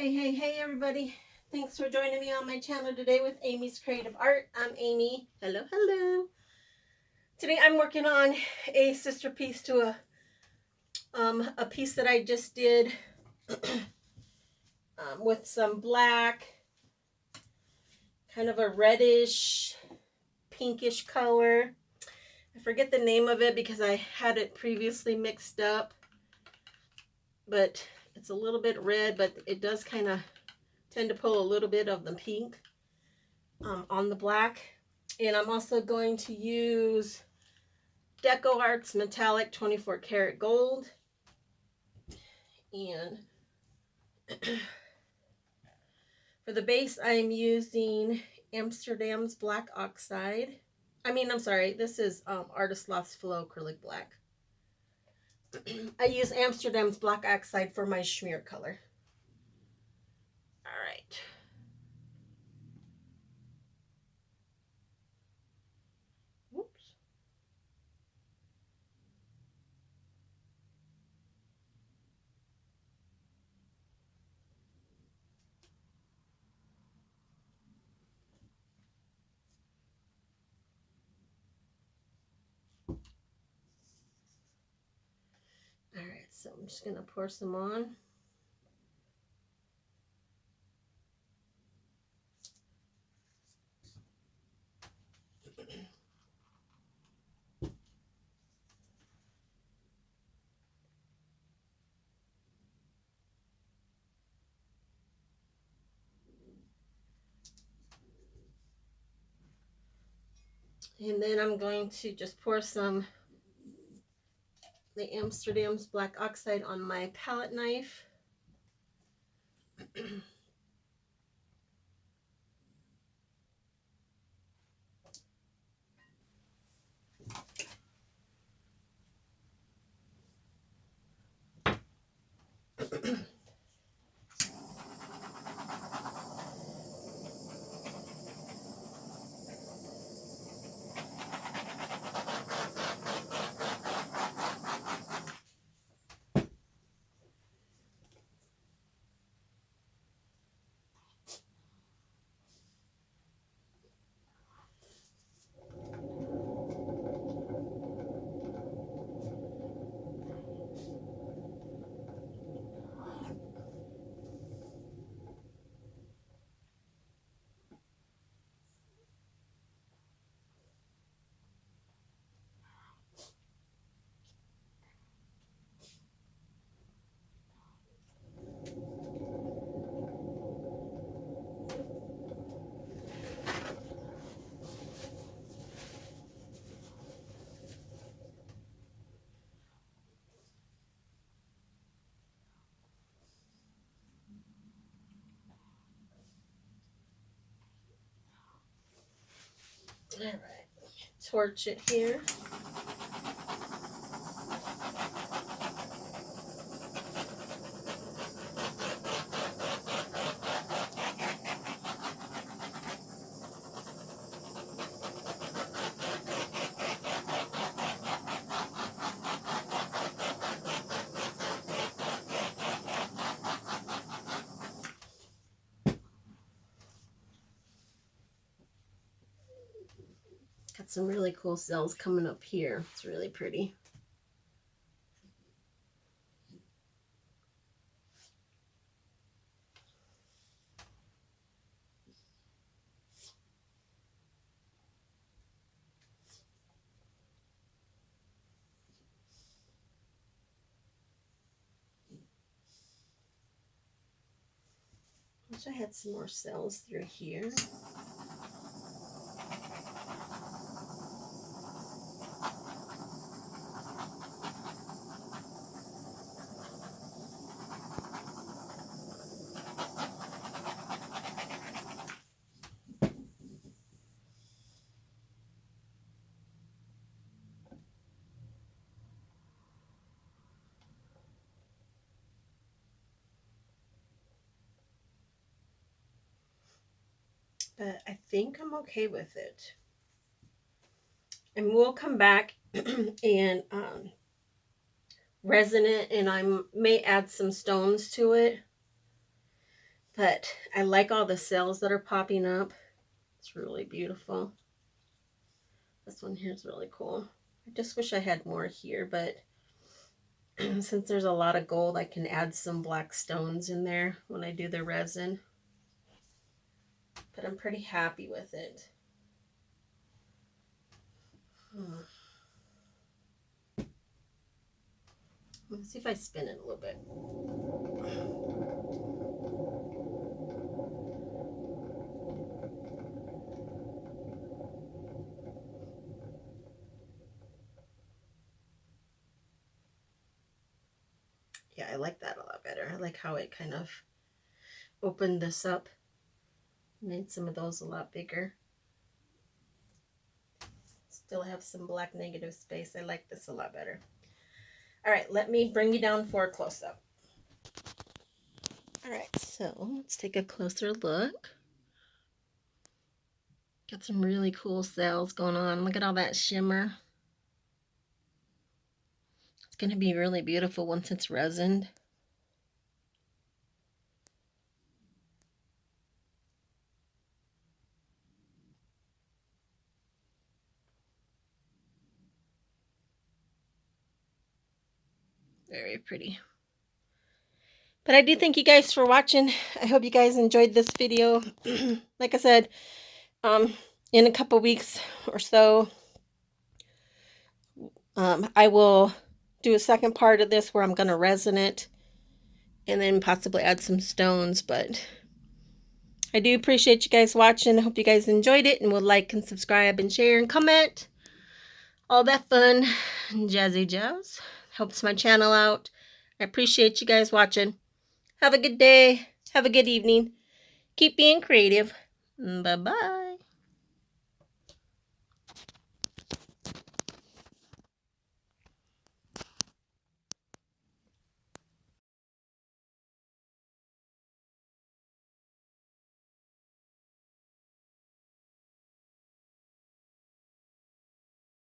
Hey everybody. Thanks for joining me on my channel today with Amy's Creative Art. I'm Amy. Hello. Today I'm working on a sister piece to a piece that I just did with some black, kind of a reddish, pinkish color. I forget the name of it because I had it previously mixed up, but it's a little bit red, but it does kind of tend to pull a little bit of the pink on the black. And I'm also going to use Deco Arts Metallic 24 karat gold. And for the base, I'm using Amsterdam's Black Oxide. I'm sorry, this is Artist Loft's Flow Acrylic Black. I use Amsterdam's Black Oxide for my schmear color. All right. Whoops. All right, so I'm just going to pour some on. And then I'm going to just pour some the Amsterdam's Black Oxide on my palette knife. All right, torch it here. Got some really cool cells coming up here. It's really pretty. Wish I had some more cells through here. But I think I'm okay with it. And we'll come back and resin it, and I may add some stones to it. But I like all the cells that are popping up. It's really beautiful. This one here is really cool. I just wish I had more here, but since there's a lot of gold, I can add some black stones in there when I do the resin. But I'm pretty happy with it. Let's see if I spin it a little bit. Yeah, I like that a lot better. I like how it kind of opened this up. Made some of those a lot bigger. Still have some black negative space. I like this a lot better. All right, let me bring you down for a close-up. All right, so let's take a closer look. Got some really cool cells going on. Look at all that shimmer. It's going to be really beautiful once it's resined. Very pretty. But I do thank you guys for watching. I hope you guys enjoyed this video. Like I said, in a couple weeks or so, I will do a second part of this where I'm going to resin it and then possibly add some stones. But I do appreciate you guys watching. I hope you guys enjoyed it and will like and subscribe and share and comment. All that fun jazzy jazz helps my channel out. I appreciate you guys watching. Have a good day. Have a good evening. Keep being creative. Bye-bye.